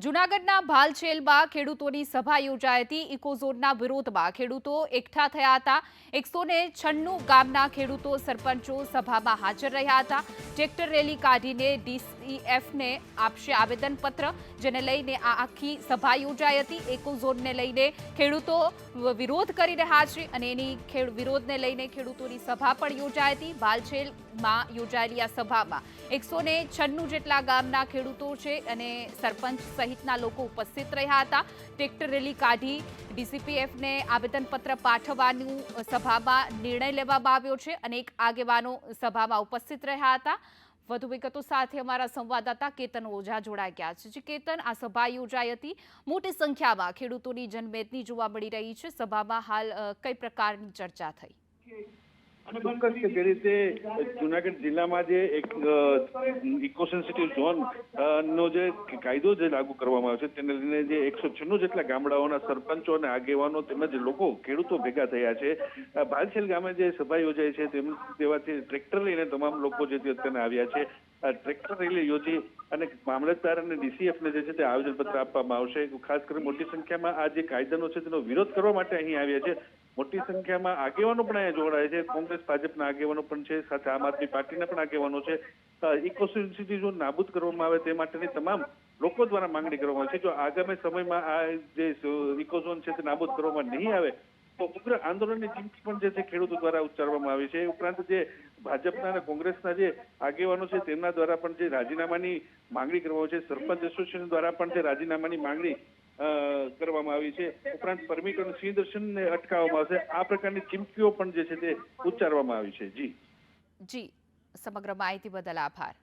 જૂનાગઢના ભાલછેલમાં ખેડૂતોની સભા યોજાઈ હતી। ઇકોઝોનના વિરોધમાં ખેડૂતો એકઠા થયા હતા। 196 ગામના ખેડૂતો સરપંચો સભામાં હાજર રહ્યા હતા। ટ્રેક્ટર રેલી કાઢીને ડીસીએફને આપશે આવેદનપત્ર, જેને લઈને આ આખી સભા યોજાઈ હતી। ઇકોઝોનને લઈને ખેડૂતો વિરોધ કરી રહ્યા છે અને એની વિરોધને લઈને ખેડૂતોની સભા પણ યોજાઈ હતી। ભાલછેલમાં યોજાયેલી આ સભામાં 196 જેટલા ગામના ખેડૂતો છે અને સરપંચ સહિતના લોકો ઉપસ્થિત રહ્યા હતા। ટ્રેક્ટર રેલી કાઢી ડીસીપીએફને આવેદનપત્ર પાઠવવાનું સભામાં નિર્ણય લેવામાં આવ્યો છે। અનેક આગેવાનો સભામાં ઉપસ્થિત રહ્યા હતા। વધુ વિગતો સાથે અમારા સંવાદદાતા કેતન ઓઝા જોડાઈ ગયા છે। જે કેતન, આ સભા યોજાઈ હતી, મોટી સંખ્યામાં ખેડૂતોની જનમેદની જોવા મળી રહી છે। સભામાં હાલ કઈ પ્રકારની ચર્ચા થઈ? ચોક્કસ કે જે રીતે જુનાગઢ જિલ્લામાં જે એક ઇકો સેન્સિટિવ ઝોન નો જે કાયદો જે લાગુ કરવામાં આવ્યો છે તેને લઈને જે 196 જેટલા ગામડાઓના સરપંચો અને આગેવાનો તેમજ લોકો ખેડૂતો ભેગા થયા છે। ભાલછેલ ગામે જે સભા યોજાઈ છે તેવાથી ટ્રેક્ટર લઈને તમામ લોકો જે અત્યારે આવ્યા છે। ટ્રેક્ટર રેલી યોજી અને મામલતદાર અને ડીસીએફને જે છે તે આવેદનપત્ર આપવામાં આવશે। ખાસ કરી મોટી સંખ્યામાં આ જે કાયદાનો છે તેનો વિરોધ કરવા માટે અહીં આવ્યા છે। મોટી સંખ્યામાં આગેવાનો પણ અહીંયા જોડાય છે। કોંગ્રેસ ભાજપના આગેવાનો પણ છે, સાથે આમ આદમી પાર્ટીના પણ આગેવાનો છે। ઇકો સેન્સિટિવ ઝોન નાબૂદ કરવામાં આવે તે માટેની તમામ લોકો દ્વારા માંગણી કરવામાં આવે છે। જો આગામી સમયમાં આ જે ઇકો ઝોન છે તે નાબૂદ કરવામાં નહીં આવે તો ઉગ્ર આંદોલનની ચીમકી પણ જે છે ખેડૂતો દ્વારા ઉચ્ચારવામાં આવી છે। ઉપરાંત જે ભાજપના અને કોંગ્રેસના જે આગેવાનો છે તેમના દ્વારા પણ જે રાજીનામાની માંગણી કરવામાં આવે છે। સરપંચ એસોસિએશન દ્વારા પણ જે રાજીનામાની માંગણી કરવામાં આવી છે। ઉપરાંત પરમિટ અને સિંહ દર્શનને અટકાવવામાં આવશે, આ પ્રકારની ચીમકીઓ પણ જે છે તે ઉચ્ચારવામાં આવી છે। જી સમગ્ર માહિતી બદલ આભાર।